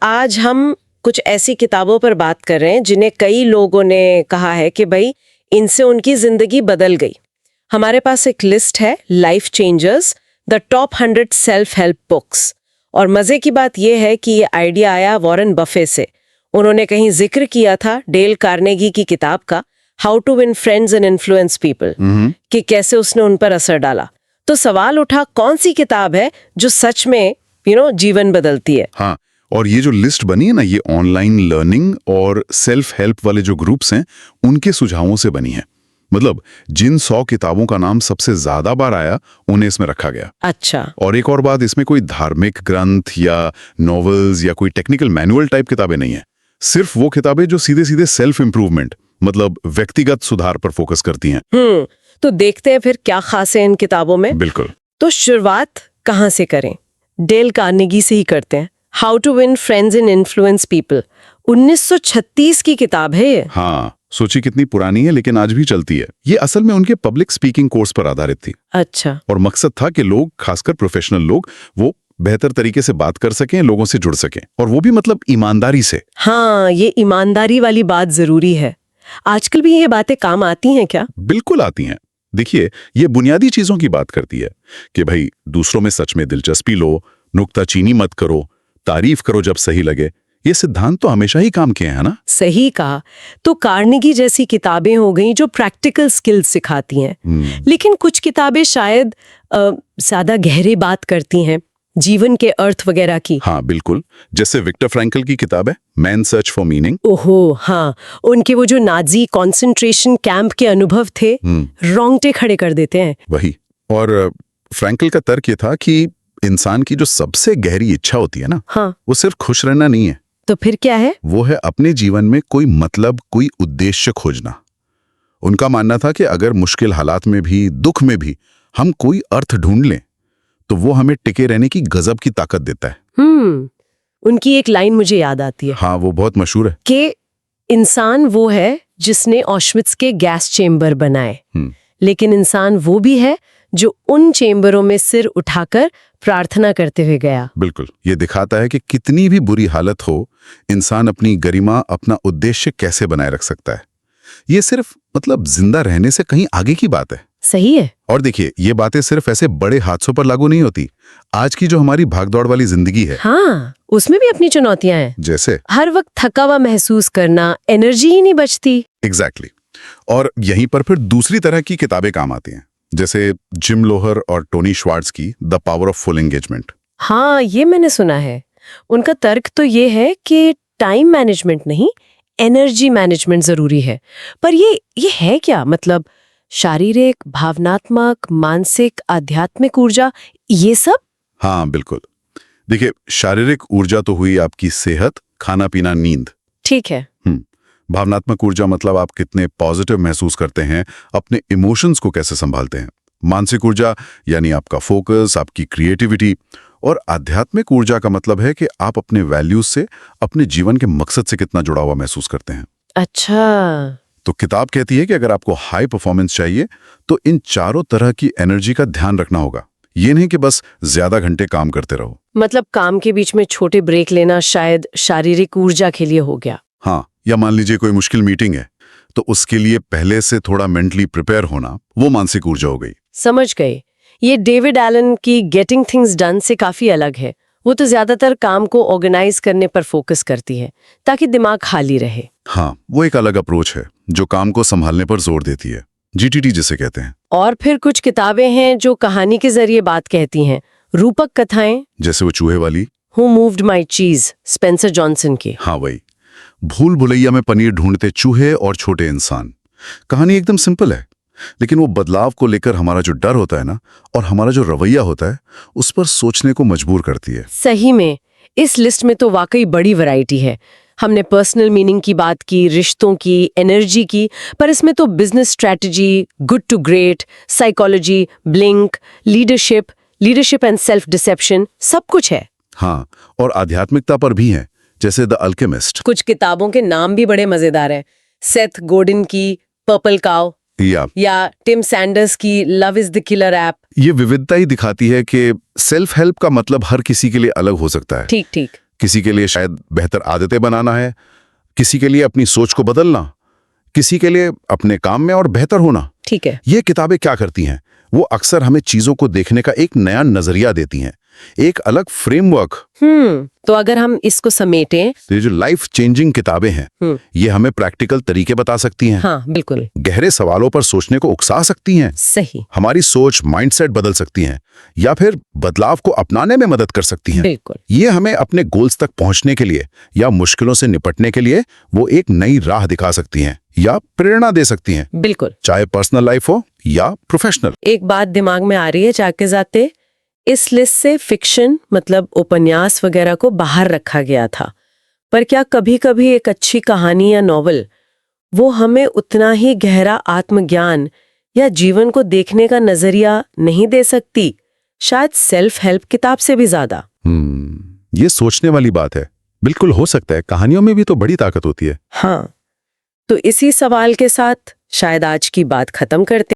आज हम कुछ ऐसी किताबों पर बात कर रहे हैं जिन्हें कई लोगों ने कहा है कि भाई इनसे उनकी जिंदगी बदल गई। हमारे पास एक लिस्ट है, life changers, the top 100 self help books. और मजे की बात यह है कि ये आइडिया आया वॉरेन बफे से। उन्होंने कहीं जिक्र किया था डेल कार्नेगी की किताब का, how to win friends and influence people, कि कैसे उसने उन पर असर डाला। तो सवाल उठा, कौन सी किताब है जो सच में जीवन बदलती है। हाँ, और ये जो लिस्ट बनी है ना, ये ऑनलाइन लर्निंग और सेल्फ हेल्प वाले जो ग्रुप्स हैं उनके सुझावों से बनी है। मतलब जिन 100 किताबों का नाम सबसे ज्यादा बार आया उन्हें इसमें रखा गया। अच्छा। और एक और बात, इसमें कोई धार्मिक ग्रंथ या नॉवेल्स या कोई टेक्निकल मैनुअल टाइप किताबें नहीं है। सिर्फ वो किताबें जो सीधे सीधे सेल्फ इंप्रूवमेंट, मतलब व्यक्तिगत सुधार पर फोकस करती हैं। तो देखते हैं फिर क्या खास है इन किताबों में। बिल्कुल। तो शुरुआत कहाँ से करें? डेल कार्नेगी से ही करते हैं। How to win friends and influence people, 1936 की किताब है ये। हाँ, सोची कितनी पुरानी है लेकिन आज भी चलती है। ये असल में उनके पब्लिक स्पीकिंग कोर्स पर आधारित थी। अच्छा। और मकसद था कि लोग, खासकर प्रोफेशनल लोग, वो बेहतर तरीके से बात कर सकें, लोगों से जुड़ सकें, और वो भी मतलब ईमानदारी से। हाँ, ये ईमानदारी वाली बात जरूरी है। आजकल भी ये बातें काम आती हैं क्या? बिल्कुल आती हैं। देखिए, ये बुनियादी चीजों की बात करती है कि भाई दूसरों में सच में दिलचस्पी लो, नुक्ताचीनी मत करो, तारीफ करो जब सही लगे। ये सिद्धांत तो हमेशा ही काम किए हैं ना। सही कहा। तो कार्नेगी जैसी किताबें हो गई जो प्रैक्टिकल स्किल्स सिखाती हैं। लेकिन कुछ किताबें शायद ज्यादा गहरी बात करती हैं, जीवन के अर्थ वगैरह की। हाँ बिल्कुल, जैसे विक्टर फ्रैंकल की किताब है मैन सर्च फॉर मीनिंग। ओहो हाँ, उनके वो जो नाजी कॉन्सेंट्रेशन कैंप के अनुभव थे, रोंगटे खड़े कर देते हैं। वही। और फ्रैंकल का तर्क ये था कि इंसान की जो सबसे गहरी इच्छा होती है ना, हाँ, वो सिर्फ खुश रहना नहीं है। तो फिर क्या है? वो है अपने जीवन में कोई मतलब, कोई उद्देश्य खोजना। उनका मानना था कि अगर मुश्किल हालात में भी, दुख में भी हम कोई अर्थ ढूंढ लें तो वो हमें टिके रहने की गजब की ताकत देता है। उनकी एक लाइन मुझे याद आती है। हाँ, वो बहुत मशहूर है कि इंसान वो है जिसने ऑश्विट्ज के गैस चेम्बर बनाए, लेकिन इंसान वो भी है जो उन चेम्बरों में सिर उठाकर प्रार्थना करते हुए गया। बिल्कुल। ये दिखाता है कि कितनी भी बुरी हालत हो, इंसान अपनी गरिमा, अपना उद्देश्य कैसे बनाए रख सकता है। ये सिर्फ मतलब जिंदा रहने से कहीं आगे की बात है। सही है। और देखिए, ये बातें सिर्फ ऐसे बड़े हादसों पर लागू नहीं होती। आज की जो हमारी भागदौड़ वाली जिंदगी है, हाँ, उसमें भी अपनी चुनौतियां हैं। जैसे हर वक्त थका हुआ महसूस करना, एनर्जी ही नहीं बचती। एग्जैक्टली। और यहीं पर फिर दूसरी तरह की किताबें काम आती हैं, जैसे जिम लोहर और टोनी श्वार्ट्ज की the power of full engagement. हाँ, ये मैंने सुना है। उनका तर्क तो ये है कि टाइम मैनेजमेंट नहीं, एनर्जी मैनेजमेंट जरूरी है। पर ये है क्या? मतलब शारीरिक, भावनात्मक, मानसिक, आध्यात्मिक ऊर्जा, ये सब? हाँ बिल्कुल। देखिए, शारीरिक ऊर्जा तो हुई आपकी सेहत, खाना पीना, नींद। ठीक है। भावनात्मक ऊर्जा मतलब आप कितने पॉजिटिव महसूस करते हैं, अपने इमोशंस को कैसे संभालते हैं। मानसिक ऊर्जा यानी आपका फोकस, आपकी क्रिएटिविटी। और आध्यात्मिक ऊर्जा का मतलब है कि आप अपने वैल्यूज से, अपने जीवन के मकसद से कितना जुड़ा हुआ महसूस करते हैं। अच्छा। तो किताब कहती है कि अगर आपको हाई परफॉर्मेंस चाहिए तो इन चारों तरह की एनर्जी का ध्यान रखना होगा। ये नहीं कि बस ज्यादा घंटे काम करते रहो। मतलब काम के बीच में छोटे ब्रेक लेना शायद शारीरिक ऊर्जा के लिए हो गया। हाँ, या मान लीजिए कोई मुश्किल मीटिंग है तो उसके लिए पहले से थोड़ा मेंटली प्रिपेयर होना, वो मानसिक ऊर्जा हो गई। समझ गए। ये डेविड एलन की गेटिंग थिंग्स डन से काफी अलग है। वो तो ज्यादातर काम को ऑर्गेनाइज करने पर फोकस करती है ताकि दिमाग खाली रहे। हाँ, वो एक अलग अप्रोच है जो काम को संभालने पर जोर देती है, जीटीटी जिसे कहते हैं। और फिर कुछ किताबें हैं जो कहानी के जरिए बात कहती हैं, रूपक कथाएं, जैसे वो चूहे वाली हु मूव्ड माई चीज, स्पेंसर जॉनसन की। हाँ वही। भूल भुलैया में पनीर ढूंढते चूहे और छोटे इंसान। कहानी एकदम सिंपल है, लेकिन वो बदलाव को लेकर हमारा जो डर होता है ना, और हमारा जो रवैया होता है, उस पर सोचने को मजबूर करती है। सही में इस लिस्ट में तो वाकई बड़ी वैरायटी है। हमने पर्सनल मीनिंग की बात की, रिश्तों की, एनर्जी की, पर इसमें तो business strategy, good to great, psychology, blink, leadership and self deception, सब कुछ है। हाँ, और आध्यात्मिकता पर भी है, जैसे द अल्केमिस्ट। कुछ किताबों के नाम भी बड़े मजेदार हैं। सेथ गोडिन की पर्पल काउ, या टिम सैंडर्स की love is the killer app. ये विविधता ही दिखाती है कि सेल्फ हेल्प का मतलब हर किसी के लिए अलग हो सकता है। ठीक ठीक। किसी के लिए शायद बेहतर आदतें बनाना है, किसी के लिए अपनी सोच को बदलना, किसी के लिए अपने काम में और बेहतर होना। ठीक है। ये किताबें क्या करती हैं? वो अक्सर हमें चीजों को देखने का एक नया नजरिया देती हैं, एक अलग फ्रेमवर्क। तो अगर हम इसको समेटें, तो ये जो लाइफ चेंजिंग किताबें हैं, ये हमें प्रैक्टिकल तरीके बता सकती हैं, हाँ बिल्कुल गहरे सवालों पर सोचने को उकसा सकती हैं, सही, हमारी सोच माइंडसेट बदल सकती हैं, या फिर बदलाव को अपनाने में मदद कर सकती हैं। बिल्कुल। ये हमें अपने गोल्स तक पहुंचने के लिए या मुश्किलों से निपटने के लिए वो एक नई राह दिखा सकती हैं या प्रेरणा दे सकती हैं, बिल्कुल। चाहे पर्सनल लाइफ हो या प्रोफेशनल। एक बात दिमाग में आ रही है जाते जाते, इस लिस्ट से फिक्शन मतलब उपन्यास वगैरह को बाहर रखा गया था, पर क्या कभी कभी एक अच्छी कहानी या नॉवल वो हमें उतना ही गहरा आत्मज्ञान या जीवन को देखने का नजरिया नहीं दे सकती, शायद सेल्फ हेल्प किताब से भी ज्यादा? ये सोचने वाली बात है। बिल्कुल हो सकता है, कहानियों में भी तो बड़ी ताकत होती है। हाँ, तो इसी सवाल के साथ शायद आज की बात खत्म करते